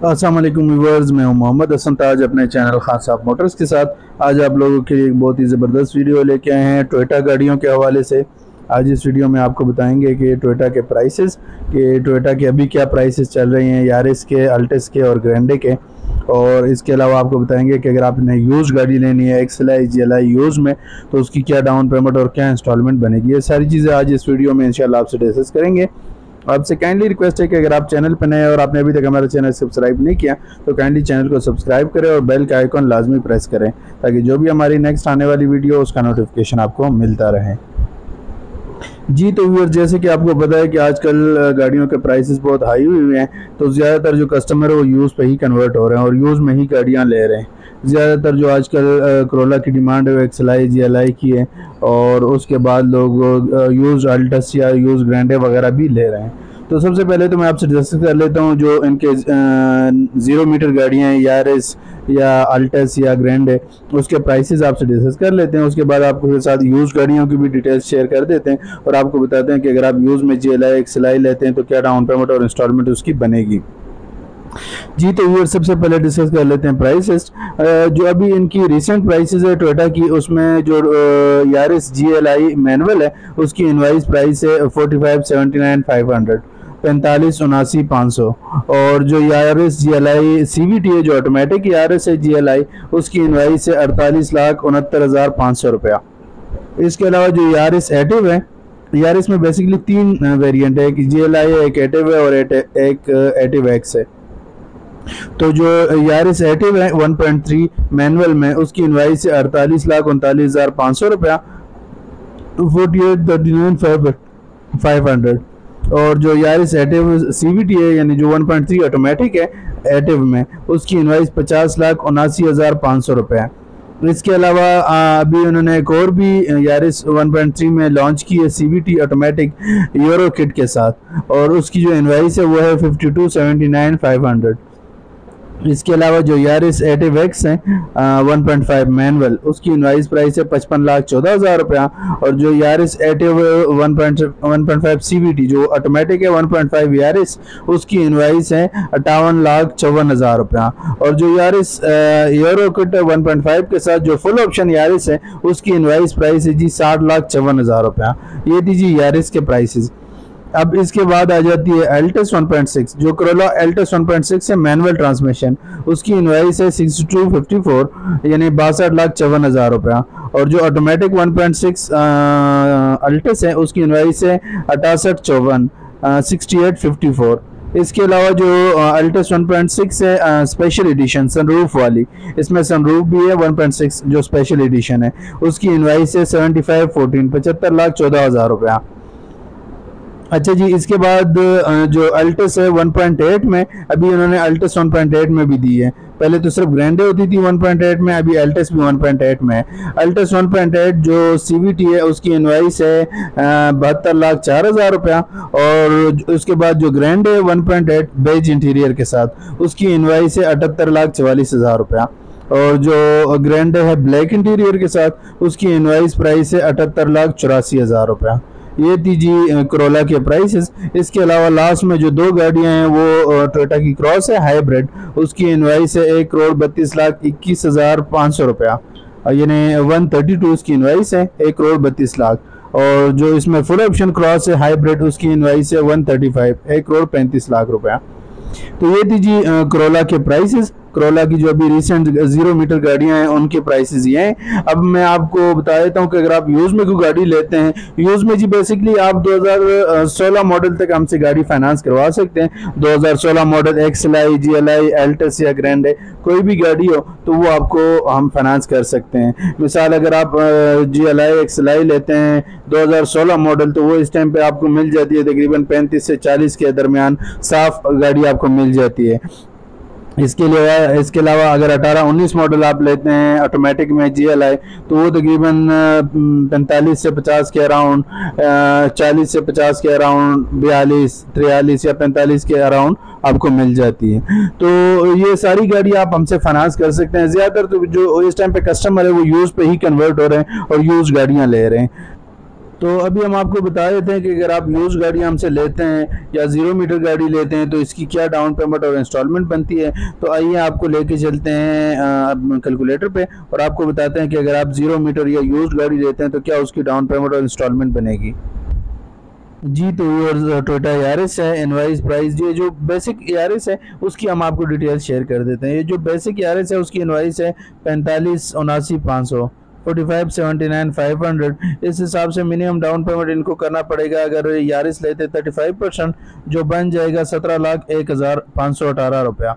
अस्सलाम वालेकुम व्यूअर्स, मैं हूं मोहम्मद हसन ताज अपने चैनल खान साहब मोटर्स के साथ। आज आप लोगों के लिए एक बहुत ही ज़बरदस्त वीडियो लेके आए हैं टोयोटा गाड़ियों के हवाले से। आज इस वीडियो में आपको बताएंगे कि टोयोटा के प्राइसेस, कि टोयोटा के अभी क्या प्राइसेस चल रहे हैं यारिस के, अल्टिस के और ग्रैंडे के। और इसके अलावा आपको बताएंगे कि अगर आपने यूज़ गाड़ी लेनी है XLI GLI यूज़ में, तो उसकी क्या डाउन पेमेंट और क्या इंस्टॉलमेंट बनेगी। ये सारी चीज़ें आज इस वीडियो में इंशाल्लाह आपसे डिस्कस करेंगे। आपसे काइंडली रिक्वेस्ट है कि अगर आप चैनल पर नए हैं और आपने अभी तक हमारा चैनल सब्सक्राइब नहीं किया तो काइंडली चैनल को सब्सक्राइब करें और बेल का आइकॉन लाजमी प्रेस करें, ताकि जो भी हमारी नेक्स्ट आने वाली वीडियो उसका नोटिफिकेशन आपको मिलता रहे। जी तो व्यूअर, जैसे कि आपको पता है कि आजकल गाड़ियों के प्राइसेस बहुत हाई हुए हैं, तो ज़्यादातर जो कस्टमर है वो यूज़ पे ही कन्वर्ट हो रहे हैं और यूज़ में ही गाड़ियाँ ले रहे हैं। ज़्यादातर जो आजकल करोला की डिमांड है वो XLI GLI की है, और उसके बाद लोग यूज़ अल्टस या यूज़ ग्रैंडे वगैरह भी ले रहे हैं। तो सबसे पहले तो मैं आपसे डिस्कस कर लेता हूँ जो इनके 0 मीटर गाड़ियाँ हैं, यारिस या अल्टस या ग्रैंडे, उसके प्राइसेस आपसे डिस्कस कर लेते हैं। उसके बाद आपको साथ यूज़ गाड़ियों की भी डिटेल्स शेयर कर देते हैं और आपको बताते हैं कि अगर आप यूज़ में GLI XLI लेते हैं तो क्या डाउन पेमेंट और इंस्टॉलमेंट उसकी बनेगी। जी तो व्यूअर, सबसे पहले डिस्कस कर लेते हैं प्राइसेस। जो अभी इनकी रिसेंट प्राइसेस है टोयोटा की, उसमें जो यारिस GLI मैनुअल है उसकी इनवाइस प्राइस है 45,79,500, 45,79,500। और जो यारिस GLI CVT है, जो ऑटोमेटिक यारिस है GLI, उसकी इनवाइस है 48,69,500 रुपया। इसके अलावा जो यारिस एक्टिव है, यारिस में बेसिकली 3 वेरिएंट है, कि GLI है, एक एक्टिव है और एक एक्टिव एक्स है। तो जो यारिस एक्टिव है 1.3 मैनुअल में, उसकी इनवाइस है 48,39,500 रुपया, 48,39,500। और जो यारिस एक्टिव CVT है, यानी जो 1.3 ऑटोमेटिक है एक्टिव में, उसकी इनवाइस 50,79,500 रुपया। इसके अलावा अभी उन्होंने एक और भी यारिस 1.3 में लॉन्च की है CVT ऑटोमेटिक यूरो किट के साथ, और उसकी जो इनवाइस है वो है 52,79,500। इसके अलावा जो यारिस एक्टिव एक्स है 1.5 मैनुअल, उसकी इनवाइस प्राइस है 55,14,000 रुपया। और जो यारिस एक्टिव 1.5 CVT जो ऑटोमेटिक है 1.5 यारिस, उसकी इनवाइस है 58,54,000 रुपया। और जो यारिस यूरो किट 1.5 के साथ जो फुल ऑप्शन यारिस है, उसकी इनवाइस प्राइस है जी 60,54,000 रुपया। ये थी जी यारिस के प्राइसेस। अब इसके बाद आ जाती है अल्टस 1.6, जो करोला अल्टस 1.6 है मैनुअल ट्रांसमिशन, उसकी इनवाइस है 6254, यानी 62,54,000 रुपया। और जो ऑटोमेटिक 1.6 अल्टस है, उसकी इनवाइस है 6854, 6854। इसके अलावा जो अल्टस 1.6 है स्पेशल एडिशन सनरूफ वाली, इसमें सनरूफ भी है 1.6 जो स्पेशल एडिशन है, उसकी इनवाइस है 7514, 75,14,000 रुपया। अच्छा जी, इसके बाद जो अल्टस है 1.8 में, अभी उन्होंने अल्टस 1.8 में भी दी है। पहले तो सिर्फ ग्रैंडे होती थी 1.8 में, अभी अल्टस भी 1.8 में है। अल्टस 1.8 जो CVT है, उसकी इनवाइस है 72,04,000 रुपया। और उसके बाद जो ग्रैंडे 1.8 बेज इंटीरियर के साथ, उसकी इनवाइस है 78,44,000 रुपया। और जो ग्रैंडे है ब्लैक इंटीरियर के साथ, उसकी इनवाइस प्राइस है 78,84,000 रुपया। ये थी जी करोला के प्राइसेस। इसके अलावा लास्ट में जो 2 गाड़ियां हैं वो टोयोटा की क्रॉस है हाइब्रिड, उसकी इनवाइस है 1,32,21,500 रुपया, यानी 132 उसकी इनवाइस है 1,32,00,000। और जो इसमें फुल ऑप्शन क्रॉस है हाइब्रिड, उसकी इनवाइस है 135, 1,35,00,000 रुपया। तो ये थी जी करोला के प्राइसेस। करोला की जो अभी रिसेंट 0 मीटर गाड़ियां हैं उनके प्राइसेस ये हैं। अब मैं आपको बता देता हूं कि अगर आप यूज़ में कोई गाड़ी लेते हैं, यूज़ में जी बेसिकली आप 2016 मॉडल तक हमसे गाड़ी फाइनेंस करवा सकते हैं। 2016 मॉडल XLI GLI अल्टस या ग्रैंडे कोई भी गाड़ी हो तो वो आपको हम फाइनेंस कर सकते हैं। मिसाल अगर आप GLI XLI लेते हैं 2016 मॉडल, तो वो इस टाइम पे आपको मिल जाती है तकरीबन 35 से 40 के दरमियान साफ गाड़ी आपको मिल जाती है। इसके अलावा अगर 18-19 मॉडल आप लेते हैं ऑटोमेटिक में GLI, तो वो तकरीबन 45 से 50 के अराउंड, 40 से 50 के अराउंड, 42, 43 या 45 के अराउंड आपको मिल जाती है। तो ये सारी गाड़ी आप हमसे फाइनेंस कर सकते हैं। ज़्यादातर तो जो इस टाइम पे कस्टमर है वो यूज़ पे ही कन्वर्ट हो रहे हैं और यूज़ गाड़ियाँ ले रहे हैं। तो अभी हम आपको बता देते हैं कि अगर आप यूज़ गाड़ी हमसे लेते हैं या 0 मीटर गाड़ी लेते हैं तो इसकी क्या डाउन पेमेंट और इंस्टॉलमेंट बनती है। तो आइए आपको लेके चलते हैं कैलकुलेटर पे और आपको बताते हैं कि अगर आप 0 मीटर या यूज़ गाड़ी लेते हैं तो क्या उसकी डाउन पेमेंट और इंस्टॉलमेंट बनेगी। जी, तो ये टोयोटा यारिस है, इनवाइस प्राइस ये जो बेसिक यारिस है उसकी हम आपको डिटेल शेयर कर देते हैं। ये जो बेसिक यारिस है उसकी इनवाइस है 45,79,500, 45,79,500। इस हिसाब से मिनिमम डाउन पेमेंट इनको करना पड़ेगा अगर यारिस लेते 35%, जो बन जाएगा 17,01,518 रुपया।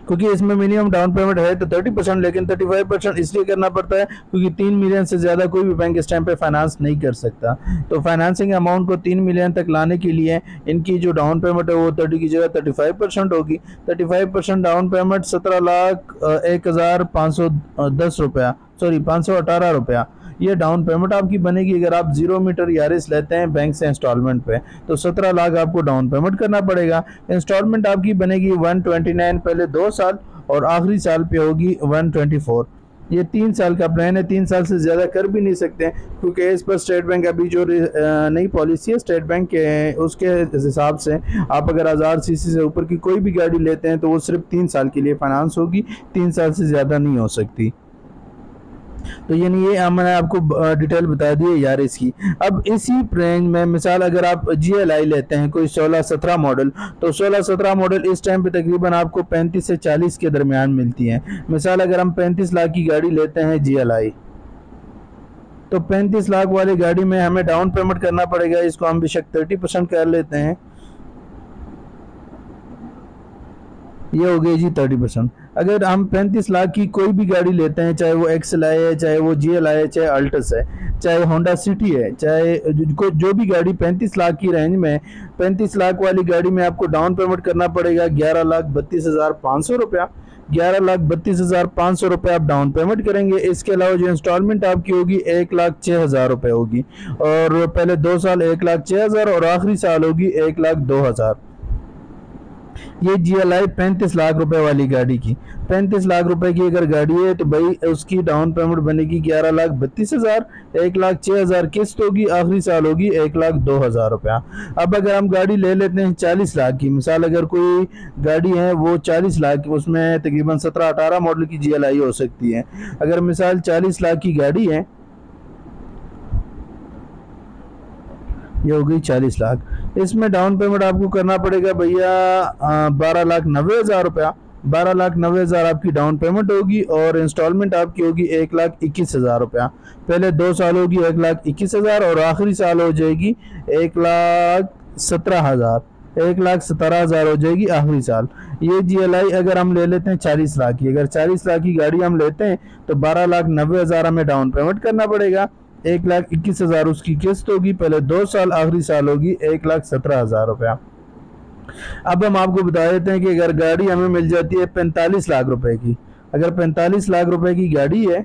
क्योंकि इसमें मिनिमम डाउन पेमेंट है तो 30%, लेकिन 35% इसलिए करना पड़ता है क्योंकि 3 मिलियन से ज़्यादा कोई भी बैंक इस टाइम पे फाइनेंस नहीं कर सकता। तो फाइनेंसिंग अमाउंट को 3 मिलियन तक लाने के लिए इनकी जो डाउन पेमेंट है वो 30 की जगह 35% होगी। 35% डाउन पेमेंट 17,01,510 रुपया, सॉरी 518 रुपया, ये डाउन पेमेंट आपकी बनेगी। अगर आप 0 मीटर यारिस लेते हैं बैंक से इंस्टॉलमेंट पे तो 17 लाख आपको डाउन पेमेंट करना पड़ेगा। इंस्टॉलमेंट आपकी बनेगी 129 पहले 2 साल और आखिरी साल पे होगी 124। ये 3 साल का प्लान है, 3 साल से ज़्यादा कर भी नहीं सकते क्योंकि इस पर स्टेट बैंक अभी जो नई पॉलिसी है स्टेट बैंक के उसके हिसाब से आप अगर 1000 सीसी से ऊपर की कोई भी गाड़ी लेते हैं तो वो सिर्फ 3 साल के लिए फाइनेंस होगी, 3 साल से ज़्यादा नहीं हो सकती। तो यानी ये मैंने आपको डिटेल बता दी है यार इसकी। अब इसी रेंज में मिसाल अगर आप GLI लेते हैं कोई 16-17 मॉडल, तो 16-17 मॉडल इस टाइम पे तकरीबन आपको 35 से 40 के दरमियान मिलती है। मिसाल अगर हम 35 लाख की गाड़ी लेते हैं GLI, तो 35 लाख वाली गाड़ी में हमें डाउन पेमेंट करना पड़ेगा, इसको हम बेशक 30% कर लेते हैं, ये हो गई जी 30%। अगर हम 35 लाख की कोई भी गाड़ी लेते हैं, चाहे वो XLI है, चाहे वो GLI है, चाहे अल्टस है, चाहे होंडा सिटी है, चाहे जो भी गाड़ी 35 लाख की रेंज में, 35 लाख वाली गाड़ी में आपको डाउन पेमेंट करना पड़ेगा 11,32,500 रुपया। 11,32,500 रुपये आप डाउन पेमेंट करेंगे। इसके अलावा जो इंस्टॉलमेंट आपकी होगी 1,06,000 रुपये होगी, और पहले 2 साल 1,06,000 और आखिरी साल होगी 1,02,000। ये GLI 35 लाख रुपए वाली गाड़ी की, 35 लाख रुपए की अगर गाड़ी है तो भाई उसकी डाउन पेमेंट बनेगी 11,32,000, 1,06,000 किस्त होगी, आखिरी साल होगी 1,02,000 रुपया। अब अगर हम गाड़ी ले लेते हैं 40 लाख की, मिसाल अगर कोई गाड़ी है वो 40 लाख, उसमें तकरीबन 17-18 मॉडल की GLI हो सकती है। अगर मिसाल 40 लाख की गाड़ी है, ये हो गई 40 लाख, इसमें डाउन पेमेंट आपको करना पड़ेगा भैया 12,90,000 रुपया। 12,90,000 आपकी डाउन पेमेंट होगी और इंस्टॉलमेंट आपकी होगी 1,21,000 रुपया। पहले 2 साल होगी 1,21,000 और आखिरी साल हो जाएगी 1,17,000, 1,17,000 हो जाएगी आखिरी साल। ये GLI अगर हम ले लेते हैं 40 लाख की, अगर 40 लाख की गाड़ी हम लेते हैं तो 12,90,000 हमें डाउन पेमेंट करना पड़ेगा, 1,21,000 उसकी किस्त होगी, पहले 2 साल, आखिरी साल होगी 1,17,000 रुपया। अब हम आपको बता देते हैं कि अगर गाड़ी हमें मिल जाती है 45 लाख रुपए की, अगर 45 लाख रुपए की गाड़ी है,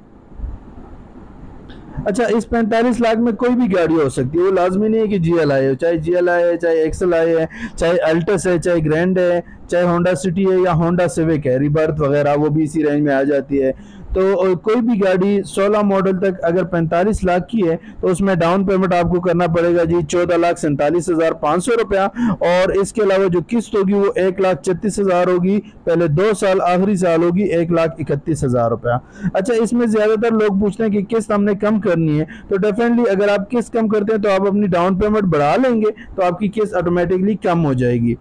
अच्छा इस 45 लाख में कोई भी गाड़ी हो सकती है, वो लाजमी नहीं है कि GLI है, चाहे GLI है, चाहे XLI है, चाहे अल्टस है, चाहे ग्रैंड है, चाहे होंडा सिटी है या होंडा सिविक है, रिबर्थ वगैरह वो भी इसी रेंज में आ जाती है। तो कोई भी गाड़ी 16 मॉडल तक अगर 45 लाख की है तो उसमें डाउन पेमेंट आपको करना पड़ेगा जी 14,47,500 रुपया, और इसके अलावा जो किस्त होगी वो 1,36,000 होगी, पहले 2 साल, आखिरी साल होगी 1,31,000 रुपया। अच्छा, इसमें ज़्यादातर लोग पूछते हैं कि किस्त हमने कम करनी है, तो डेफिनेटली अगर आप किस्त कम करते हैं तो आप अपनी डाउन पेमेंट बढ़ा लेंगे तो आपकी किस्त ऑटोमेटिकली कम हो जाएगी।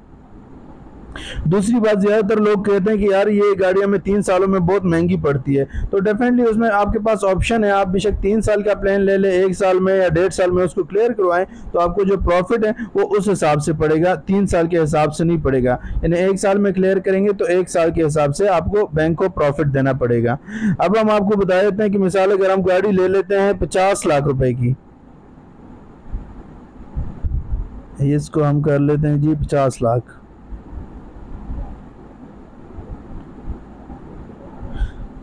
दूसरी बात, ज्यादातर लोग कहते हैं कि यार ये गाड़ी हमें 3 सालों में बहुत महंगी पड़ती है, तो डेफिनेटली उसमें आपके पास ऑप्शन है, आप बेशक 3 साल का प्लान ले लें, 1 साल में या 1.5 साल में उसको क्लियर करवाएं, तो आपको जो प्रॉफिट है वो उस हिसाब से पड़ेगा, 3 साल के हिसाब से नहीं पड़ेगा। यानी 1 साल में क्लियर करेंगे तो 1 साल के हिसाब से आपको बैंक को प्रॉफिट देना पड़ेगा। अब हम आपको बता देते हैं कि मिसाल अगर हम गाड़ी ले लेते हैं 50 लाख रुपए की, इसको हम कर लेते हैं जी 50 लाख,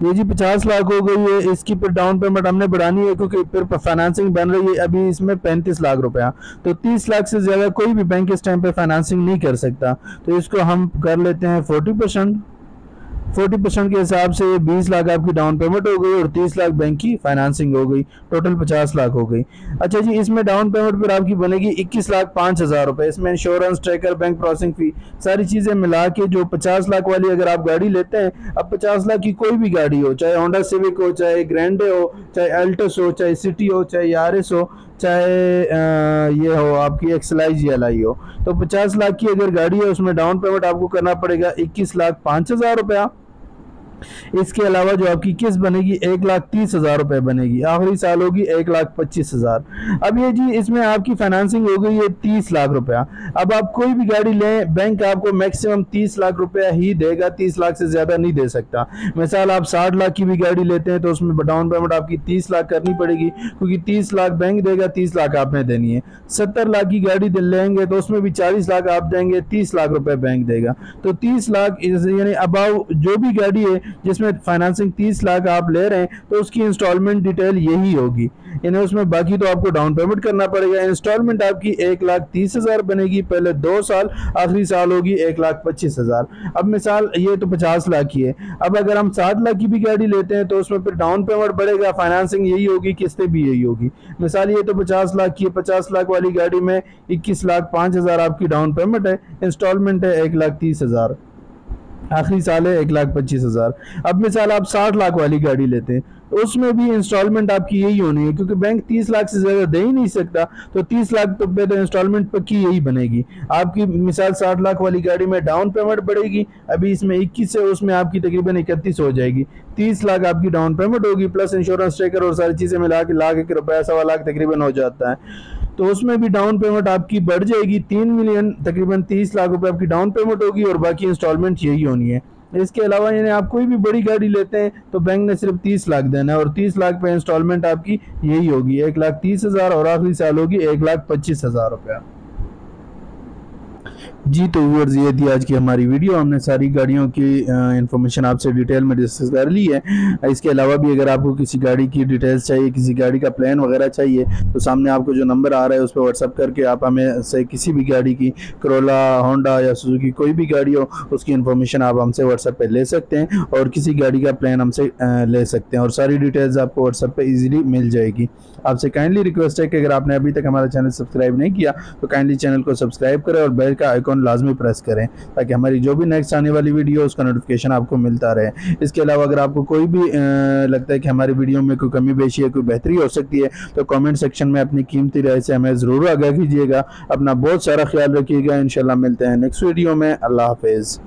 ये जी 50 लाख हो गई है। इसकी फिर डाउन पेमेंट हमने बढ़ानी है क्योंकि फिर फाइनेंसिंग बन रही है अभी इसमें 35 लाख रुपया, तो 30 लाख से ज़्यादा कोई भी बैंक इस टाइम पे फाइनेंसिंग नहीं कर सकता, तो इसको हम कर लेते हैं 40%। 40% के हिसाब से 20 लाख आपकी डाउन पेमेंट हो गई और 30 लाख बैंक की फाइनेंसिंग हो गई, टोटल 50 लाख हो गई। अच्छा जी, इसमें डाउन पेमेंट पर आपकी बनेगी 21,05,000 रुपए। इसमें insurance, tracker, bank processing fee, सारी चीज़ें मिला के जो 50 लाख वाली अगर आप गाड़ी लेते हैं, अब 50 लाख की कोई भी गाड़ी हो, चाहे होंडा सिविक हो, चाहे ग्रैंडे हो, चाहे अल्टस हो, चाहे सिटी हो, चाहे यारिस हो, चाहे ये हो आपकी एक्सलाई GLI हो, तो 50 लाख की अगर गाड़ी है उसमें डाउन पेमेंट आपको करना पड़ेगा 21,05,000 रुपया। इसके अलावा जो आपकी किस्त बनेगी 1,30,000 रुपए बनेगी, आखिरी साल होगी 1,25,000। अब ये जी इसमें आपकी फाइनेंसिंग हो गई है 30 लाख रुपया। अब आप कोई भी गाड़ी लें, बैंक आपको मैक्सिमम 30 लाख रुपया ही देगा, 30 लाख से ज्यादा नहीं दे सकता। मिसाल आप 60 लाख की भी गाड़ी लेते हैं तो उसमें डाउन पेमेंट आपकी 30 लाख करनी पड़ेगी, क्योंकि 30 लाख बैंक देगा, 30 लाख आपने देनी है। 70 लाख की गाड़ी लेंगे तो उसमें भी 40 लाख आप देंगे, 30 लाख रुपए बैंक देगा। तो 30 लाख यानी अबाव जो भी गाड़ी है जिसमें फाइनेंसिंग 30 लाख आप ले रहे हैं तो उसकी इंस्टॉलमेंट डिटेल यही होगी, यानी उसमें बाकी तो आपको डाउन पेमेंट करना पड़ेगा। इंस्टॉलमेंट आपकी 1,30,000 बनेगी, पहले 2 साल, आखिरी साल होगी 1,25,000। अब मिसाल ये तो 50 लाख की है, अब अगर हम 60 लाख की भी गाड़ी लेते हैं तो उसमें फिर डाउन पेमेंट बढ़ेगा, फाइनेंसिंग यही होगी, किस्तें भी यही होगी। मिसाल ये तो 50 लाख की है, 50 लाख वाली गाड़ी में 21,05,000 आपकी डाउन पेमेंट है, इंस्टॉलमेंट है 1,30,000, आखिरी साल है 1,25,000। अब मिसाल आप 60 लाख वाली गाड़ी लेते हैं, उसमें भी इंस्टॉलमेंट आपकी यही होनी है, क्योंकि बैंक 30 लाख से ज़्यादा दे ही नहीं सकता, तो 30 लाख पे तो इंस्टॉलमेंट पक्की यही बनेगी आपकी। मिसाल 60 लाख वाली गाड़ी में डाउन पेमेंट बढ़ेगी, अभी इसमें 21 है, उसमें आपकी तकरीबन 31 हो जाएगी। 30 लाख आपकी डाउन पेमेंट होगी, प्लस इंश्योरेंस, ट्रैकर और सारी चीज़ें मिला के लाख 1 रुपया 1.25 लाख तकरीबन हो जाता है, तो उसमें भी डाउन पेमेंट आपकी बढ़ जाएगी। 3 मिलियन तकरीबन 30 लाख रुपए आपकी डाउन पेमेंट होगी और बाकी इंस्टॉलमेंट यही होनी है। इसके अलावा यानी आप कोई भी बड़ी गाड़ी लेते हैं तो बैंक ने सिर्फ 30 लाख देना है और 30 लाख पे इंस्टॉलमेंट आपकी यही होगी 1,30,000 और आखिरी साल होगी 1,25,000 रुपया। जी तो व्यूअर्स, ये थी आज की हमारी वीडियो। हमने सारी गाड़ियों की इंफॉर्मेशन आपसे डिटेल में डिस्कस कर ली है। इसके अलावा भी अगर आपको किसी गाड़ी की डिटेल्स चाहिए, किसी गाड़ी का प्लान वगैरह चाहिए, तो सामने आपको जो नंबर आ रहा है उस पर व्हाट्सअप करके आप हमें से किसी भी गाड़ी की, करोला, होंडा या सुजुकी कोई भी गाड़ी हो, उसकी इन्फॉर्मेशन आप हमसे व्हाट्सएप पर ले सकते हैं और किसी गाड़ी का प्लान हमसे ले सकते हैं और सारी डिटेल्स आपको व्हाट्सएप पर ईजिली मिल जाएगी। आपसे काइंडली रिक्वेस्ट है कि अगर आपने अभी तक हमारा चैनल सब्सक्राइब नहीं किया तो काइंडली चैनल को सब्सक्राइब करें और बेल का आइकॉन लाजमी प्रेस करें, ताकि हमारी जो भी नेक्स्ट आने वाली वीडियो उसका नोटिफिकेशन आपको मिलता रहे। इसके अलावा अगर आपको कोई भी लगता है कि हमारी वीडियो में कोई कमी पेशी है, कोई बेहतरी हो सकती है, तो कमेंट सेक्शन में अपनी कीमती राय से हमें ज़रूर आगाह कीजिएगा। अपना बहुत सारा ख्याल रखिएगा। इंशाल्लाह मिलते हैं नेक्स्ट वीडियो में। अल्लाह हाफिज़।